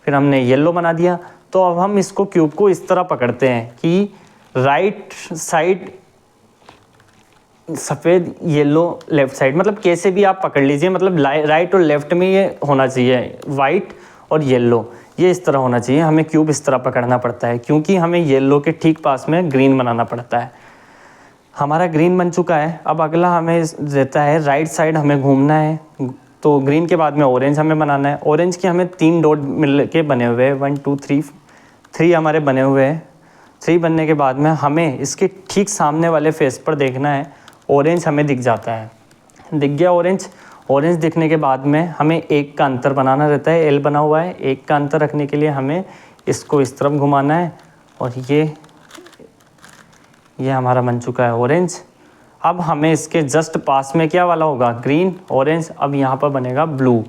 फिर हमने येलो बना दिया, तो अब हम इसको क्यूब को इस तरह पकड़ते हैं कि राइट साइड सफ़ेद, येलो लेफ़्ट साइड, मतलब कैसे भी आप पकड़ लीजिए, मतलब राइट और लेफ़्ट में ये होना चाहिए, वाइट और येलो ये इस तरह होना चाहिए। हमें क्यूब इस तरह पकड़ना पड़ता है क्योंकि हमें येलो के ठीक पास में ग्रीन बनाना पड़ता है। हमारा ग्रीन बन चुका है। अब अगला हमें देता है राइट साइड हमें घूमना है, तो ग्रीन के बाद में ऑरेंज हमें बनाना है। ऑरेंज के हमें 3 डॉट मिल के बने हुए हैं, 1 2 3 हमारे बने हुए हैं। 3 बनने के बाद में हमें इसके ठीक सामने वाले फेस पर देखना है, ऑरेंज हमें दिख जाता है। दिख गया ऑरेंज। ऑरेंज दिखने के बाद में हमें 1 का अंतर बनाना रहता है, एल बना हुआ है। 1 का अंतर रखने के लिए हमें इसको इस तरफ घुमाना है और ये हमारा बन चुका है ऑरेंज। अब हमें इसके जस्ट पास में क्या वाला होगा, ग्रीन, ऑरेंज। अब यहाँ पर बनेगा ब्लू।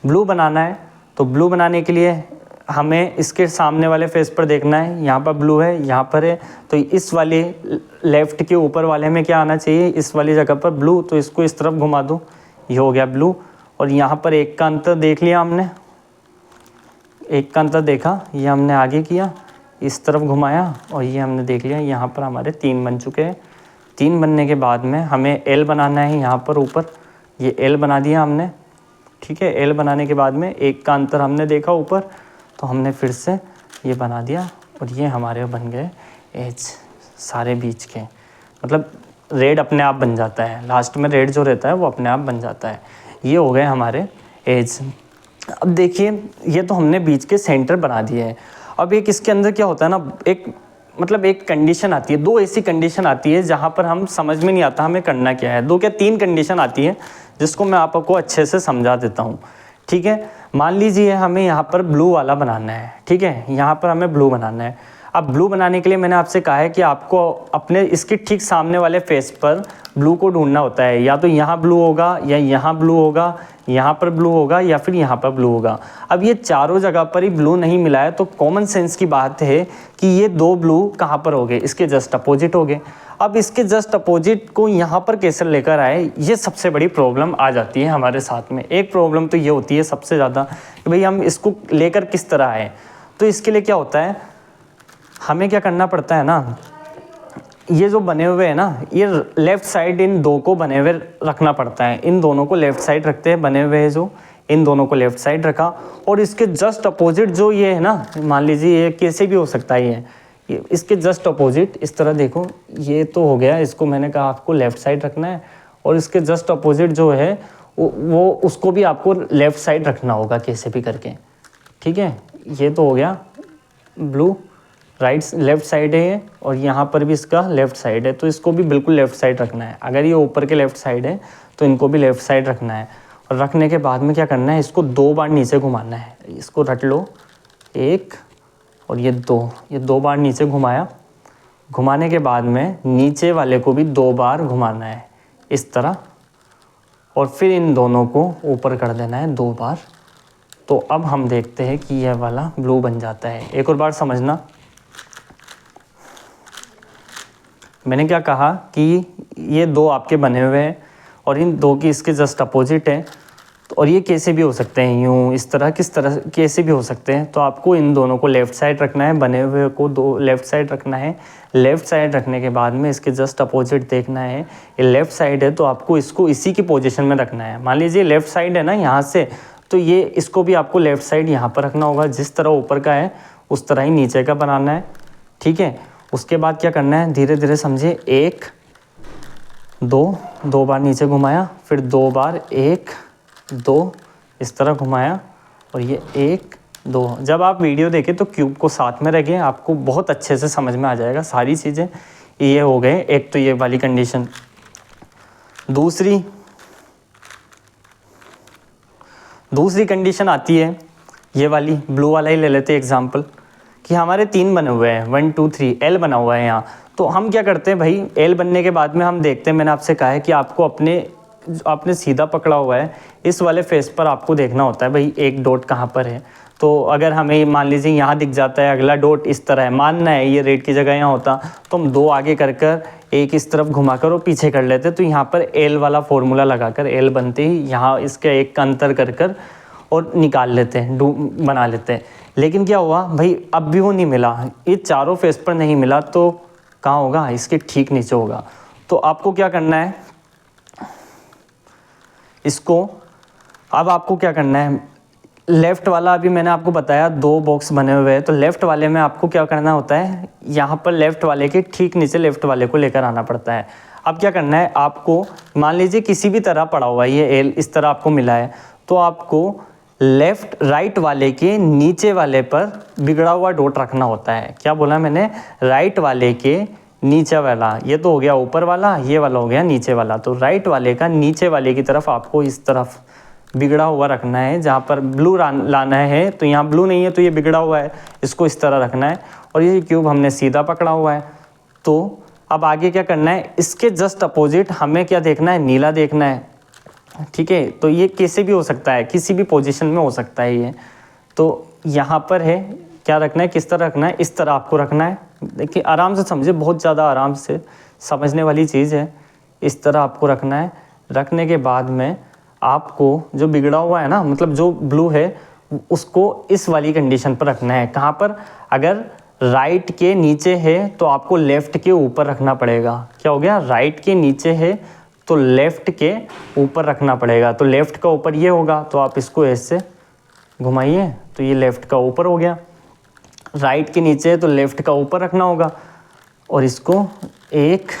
ब्लू बनाना है, तो ब्लू बनाने के लिए हमें इसके सामने वाले फेस पर देखना है, यहाँ पर ब्लू है, यहाँ पर है, तो इस वाले लेफ़्ट के ऊपर वाले में क्या आना चाहिए, इस वाली जगह पर ब्लू। तो इसको इस तरफ घुमा दो, ये हो गया ब्लू। और यहाँ पर 1 का अंतर देख लिया हमने, 1 का अंतर देखा, ये हमने आगे किया, इस तरफ घुमाया और ये हमने देख लिया। यहाँ पर हमारे 3 बन चुके हैं। 3 बनने के बाद में हमें एल बनाना है, यहाँ पर ऊपर ये एल बना दिया हमने, ठीक है। एल बनाने के बाद में 1 का अंतर हमने देखा ऊपर, तो हमने फिर से ये बना दिया और ये हमारे बन गए एज सारे बीच के, मतलब रेड अपने आप बन जाता है, लास्ट में रेड जो रहता है वो अपने आप बन जाता है। ये हो गए हमारे एज। अब देखिए ये तो हमने बीच के सेंटर बना दिए हैं। अब एक इसके अंदर क्या होता है ना, एक कंडीशन आती है, 2 ऐसी कंडीशन आती है जहाँ पर हम समझ में नहीं आता हमें करना क्या है। 2 क्या 3 कंडीशन आती है जिसको मैं आपको अच्छे से समझा देता हूँ, ठीक है। मान लीजिए हमें यहाँ पर ब्लू वाला बनाना है, ठीक है, यहाँ पर हमें ब्लू बनाना है। अब ब्लू बनाने के लिए मैंने आपसे कहा है कि आपको अपने इसके ठीक सामने वाले फेस पर ब्लू को ढूंढना होता है, या तो यहाँ ब्लू होगा, या यहाँ ब्लू होगा, यहाँ पर ब्लू होगा, या फिर यहाँ पर ब्लू होगा। अब ये चारों जगह पर ही ब्लू नहीं मिला है, तो कॉमन सेंस की बात है कि ये 2 ब्लू कहाँ पर हो गए, इसके जस्ट अपोजिट हो गए। अब इसके जस्ट अपोजिट को यहाँ पर कैसे लेकर आए, ये सबसे बड़ी प्रॉब्लम आ जाती है हमारे साथ में। एक प्रॉब्लम तो ये होती है सबसे ज़्यादा कि भाई हम इसको लेकर किस तरह आए। तो इसके लिए क्या होता है, हमें क्या करना पड़ता है ना, ये जो बने हुए हैं ना, ये लेफ़्ट साइड इन 2 को बने हुए रखना पड़ता है। इन दोनों को लेफ़्ट साइड रखते हैं, बने हुए हैं जो, इन दोनों को लेफ़्ट साइड रखा। और इसके जस्ट अपोजिट जो ये है ना, मान लीजिए ये कैसे भी हो सकता है, ये इसके जस्ट अपोजिट इस तरह देखो, ये तो हो गया, इसको मैंने कहा आपको लेफ़्ट साइड रखना है। और इसके जस्ट अपोजिट जो है वो उसको भी आपको लेफ़्ट साइड रखना होगा कैसे भी करके, ठीक है। ये तो हो गया ब्लू, लेफ़्ट साइड है, और यहाँ पर भी इसका लेफ़्ट साइड है, तो इसको भी बिल्कुल लेफ़्ट साइड रखना है। अगर ये ऊपर के लेफ़्ट साइड है तो इनको भी लेफ़्ट साइड रखना है। और रखने के बाद में क्या करना है, इसको 2 बार नीचे घुमाना है। इसको रट लो, 1 और ये 2 बार नीचे घुमाया। घुमाने के बाद में नीचे वाले को भी 2 बार घुमाना है इस तरह, और फिर इन दोनों को ऊपर कर देना है 2 बार। तो अब हम देखते हैं कि यह वाला ब्लू बन जाता है। एक और बार समझना, मैंने क्या कहा कि ये 2 आपके बने हुए हैं और इन 2 की इसके जस्ट अपोजिट है, और ये कैसे भी हो सकते हैं, यूँ इस तरह, किस तरह कैसे भी हो सकते हैं। तो आपको इन दोनों को लेफ़्ट साइड रखना है, बने हुए को 2 लेफ़्ट साइड रखना है। लेफ़्ट साइड रखने के बाद में इसके जस्ट अपोजिट देखना है, ये लेफ़्ट साइड है तो आपको इसको इसी की पोजीशन में रखना है। मान लीजिए लेफ़्ट साइड है ना यहाँ से, तो ये इसको भी आपको लेफ़्ट साइड यहाँ पर रखना होगा। जिस तरह ऊपर का है उस तरह ही नीचे का बनाना है, ठीक है। उसके बाद क्या करना है, धीरे धीरे समझे, 1 2 बार नीचे घुमाया, फिर 2 बार 1 2 इस तरह घुमाया, और ये 1 2। जब आप वीडियो देखें तो क्यूब को साथ में रखें, आपको बहुत अच्छे से समझ में आ जाएगा सारी चीज़ें। ये हो गए एक तो ये वाली कंडीशन। दूसरी कंडीशन आती है ये वाली, ब्लू वाला ही ले लेते हैं एग्जांपल, कि हमारे 3 बने हुए हैं, 1 2 3, एल बना हुआ है यहाँ। तो हम क्या करते हैं भाई, एल बनने के बाद में हम देखते हैं, मैंने आपसे कहा है कि आपको आपने सीधा पकड़ा हुआ है, इस वाले फेस पर आपको देखना होता है भाई 1 डॉट कहाँ पर है। तो अगर हमें मान लीजिए यहाँ दिख जाता है, अगला डॉट इस तरह है, मानना है ये रेड की जगह यहाँ होता, तो हम 2 आगे कर 1 इस तरफ घुमाकर और पीछे कर लेते। तो यहाँ पर एल वाला फॉर्मूला लगाकर एल बनते ही यहाँ इसका 1 का अंतर कर और निकाल लेते हैं, बना लेते हैं। लेकिन क्या हुआ भाई, अब भी वो नहीं मिला, ये चारों फेस पर नहीं मिला तो कहाँ होगा, इसके ठीक नीचे होगा। तो आपको क्या करना है, इसको अब आपको क्या करना है, लेफ़्ट वाला अभी मैंने आपको बताया 2 बॉक्स बने हुए हैं, तो लेफ़्ट वाले में आपको क्या करना होता है, यहाँ पर लेफ़्ट वाले के ठीक नीचे लेफ़्ट वाले को लेकर आना पड़ता है। अब क्या करना है आपको, मान लीजिए किसी भी तरह पड़ा हुआ है ये एल, इस तरह आपको मिला है, तो आपको राइट वाले के नीचे वाले पर बिगड़ा हुआ डॉट रखना होता है। क्या बोला मैंने, राइट वाले के नीचे वाला, ये तो हो गया ऊपर वाला, ये वाला हो गया नीचे वाला, तो राइट वाले का नीचे वाले की तरफ आपको इस तरफ बिगड़ा हुआ रखना है। जहाँ पर ब्लू लाना है तो यहाँ ब्लू नहीं है तो ये बिगड़ा हुआ है, इसको इस तरह रखना है। और ये क्यूब हमने सीधा पकड़ा हुआ है। तो अब आगे क्या करना है, इसके जस्ट अपोजिट हमें क्या देखना है, नीला देखना है। ठीक है, तो ये कैसे भी हो सकता है, किसी भी पोजीशन में हो सकता है ये। तो यहाँ पर है, क्या रखना है, किस तरह रखना है, इस तरह आपको रखना है। देखिए आराम से समझे, बहुत ज़्यादा आराम से समझने वाली चीज़ है। इस तरह आपको रखना है। रखने के बाद में आपको जो बिगड़ा हुआ है ना, मतलब जो ब्लू है, उसको इस वाली कंडीशन पर रखना है। कहाँ पर, अगर राइट के नीचे है तो आपको लेफ़्ट के ऊपर रखना पड़ेगा। क्या हो गया, राइट के नीचे है तो लेफ़्ट के ऊपर रखना पड़ेगा। तो लेफ़्ट का ऊपर ये होगा, तो आप इसको ऐसे घुमाइए तो ये लेफ़्ट का ऊपर हो गया। राइट के नीचे है तो लेफ़्ट का ऊपर रखना होगा। और इसको 1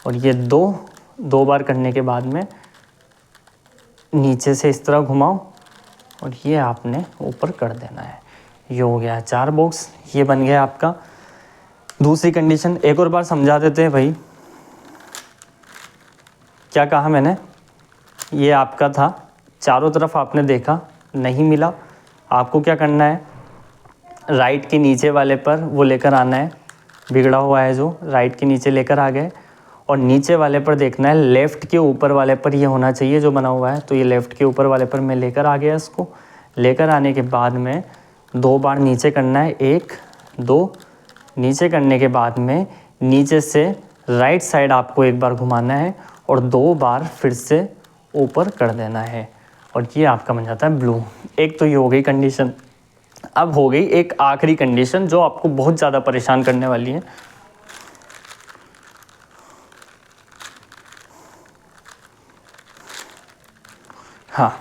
और ये 2 बार करने के बाद में नीचे से इस तरह घुमाओ और ये आपने ऊपर कर देना है। ये हो गया 4 बॉक्स, ये बन गया आपका। दूसरी कंडीशन एक और बार समझा देते हैं भाई। क्या कहा मैंने, ये आपका था, चारों तरफ आपने देखा नहीं मिला, आपको क्या करना है, राइट के नीचे वाले पर वो लेकर आना है, बिगड़ा हुआ है जो राइट के नीचे लेकर आ गए। और नीचे वाले पर देखना है, लेफ़्ट के ऊपर वाले पर ये होना चाहिए जो बना हुआ है, तो ये लेफ़्ट के ऊपर वाले पर मैं लेकर आ गया। इसको लेकर आने के बाद में 2 बार नीचे करना है, 1 2 नीचे करने के बाद में नीचे से राइट साइड आपको 1 बार घुमाना है और 2 बार फिर से ऊपर कर देना है और ये आपका बन जाता है ब्लू। एक तो ये हो गई कंडीशन। अब हो गई एक आखिरी कंडीशन जो आपको बहुत ज़्यादा परेशान करने वाली है। हाँ,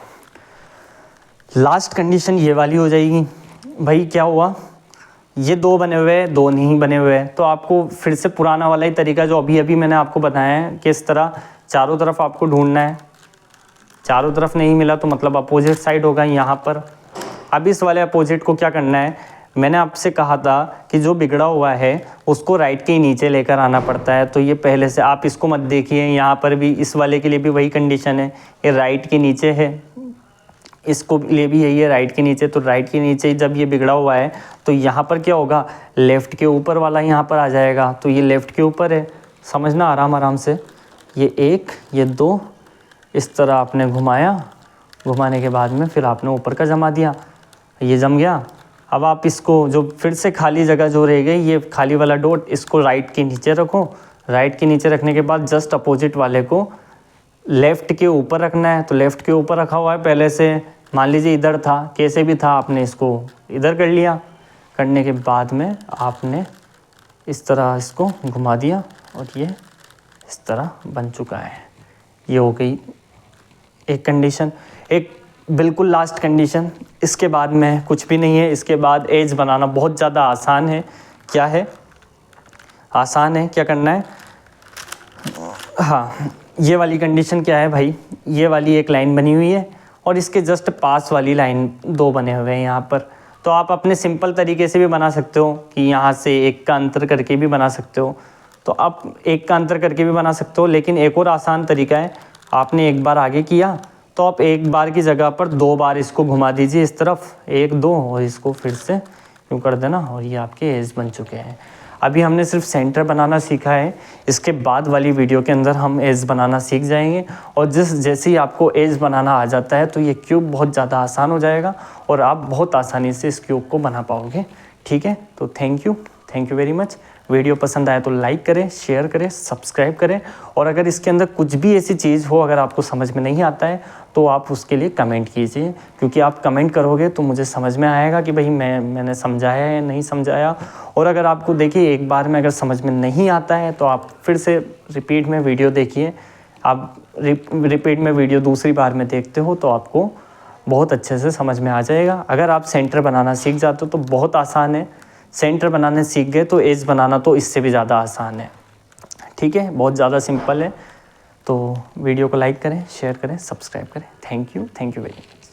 लास्ट कंडीशन ये वाली हो जाएगी। भाई क्या हुआ, ये 2 बने हुए हैं, 2 नहीं बने हुए हैं, तो आपको फिर से पुराना वाला ही तरीका जो अभी अभी मैंने आपको बताया है कि इस तरह चारों तरफ आपको ढूंढना है। चारों तरफ नहीं मिला तो मतलब अपोजिट साइड होगा यहाँ पर। अब इस वाले अपोजिट को क्या करना है, मैंने आपसे कहा था कि जो बिगड़ा हुआ है उसको राइट के नीचे लेकर आना पड़ता है। तो ये पहले से आप इसको मत देखिए, यहाँ पर भी इस वाले के लिए भी वही कंडीशन है, ये राइट के नीचे है, इसको लिए भी यही है राइट के नीचे। तो राइट के नीचे जब ये बिगड़ा हुआ है तो यहाँ पर क्या होगा, लेफ़्ट के ऊपर वाला यहाँ पर आ जाएगा, तो ये लेफ़्ट के ऊपर है। समझना आराम आराम से, ये 1 ये 2 इस तरह आपने घुमाया, घुमाने के बाद में फिर आपने ऊपर का जमा दिया, ये जम गया। अब आप इसको जो फिर से खाली जगह जो रह गई, ये खाली वाला डॉट, इसको राइट के नीचे रखो। राइट के नीचे रखने के बाद जस्ट अपोजिट वाले को लेफ़्ट के ऊपर रखना है। तो लेफ़्ट के ऊपर रखा हुआ है पहले से, मान लीजिए इधर था, कैसे भी था, आपने इसको इधर कर लिया। करने के बाद में आपने इस तरह इसको घुमा दिया और ये इस तरह बन चुका है। ये हो गई एक कंडीशन। एक बिल्कुल लास्ट कंडीशन, इसके बाद में कुछ भी नहीं है। इसके बाद एज बनाना बहुत ज़्यादा आसान है। क्या है, आसान है, क्या करना है, हाँ, ये वाली कंडीशन क्या है भाई, ये वाली एक लाइन बनी हुई है और इसके जस्ट पास वाली लाइन 2 बने हुए हैं यहाँ पर। तो आप अपने सिंपल तरीके से भी बना सकते हो कि यहाँ से 1 का अंतर करके भी बना सकते हो। तो आप 1 का अंतर करके भी बना सकते हो, लेकिन एक और आसान तरीका है, आपने 1 बार आगे किया तो आप 1 बार की जगह पर 2 बार इसको घुमा दीजिए इस तरफ, 1 2 और इसको फिर से यूँ कर देना और ये आपके एज बन चुके हैं। अभी हमने सिर्फ सेंटर बनाना सीखा है, इसके बाद वाली वीडियो के अंदर हम एज बनाना सीख जाएंगे। और जैसे ही आपको एज बनाना आ जाता है तो ये क्यूब बहुत ज़्यादा आसान हो जाएगा और आप बहुत आसानी से इस क्यूब को बना पाओगे। ठीक है, तो thank you very much. Video पसंद आए तो लाइक करें, शेयर करें, सब्सक्राइब करें। और अगर इसके अंदर कुछ भी ऐसी चीज़ हो, अगर आपको समझ में नहीं आता है तो आप उसके लिए कमेंट कीजिए, क्योंकि आप कमेंट करोगे तो मुझे समझ में आएगा कि भाई मैंने समझाया है नहीं समझाया। और अगर आपको देखिए एक बार में अगर समझ में नहीं आता है तो आप फिर से रिपीट में वीडियो देखिए। आप रिपीट में वीडियो दूसरी बार में देखते हो तो आपको बहुत अच्छे से समझ में आ जाएगा। अगर आप सेंटर बनाना सीख जाते हो तो बहुत आसान है, सेंटर बनाने सीख गए तो एज बनाना तो इससे भी ज़्यादा आसान है। ठीक है, बहुत ज़्यादा सिंपल है। तो वीडियो को लाइक करें, शेयर करें, सब्सक्राइब करें। Thank you very much.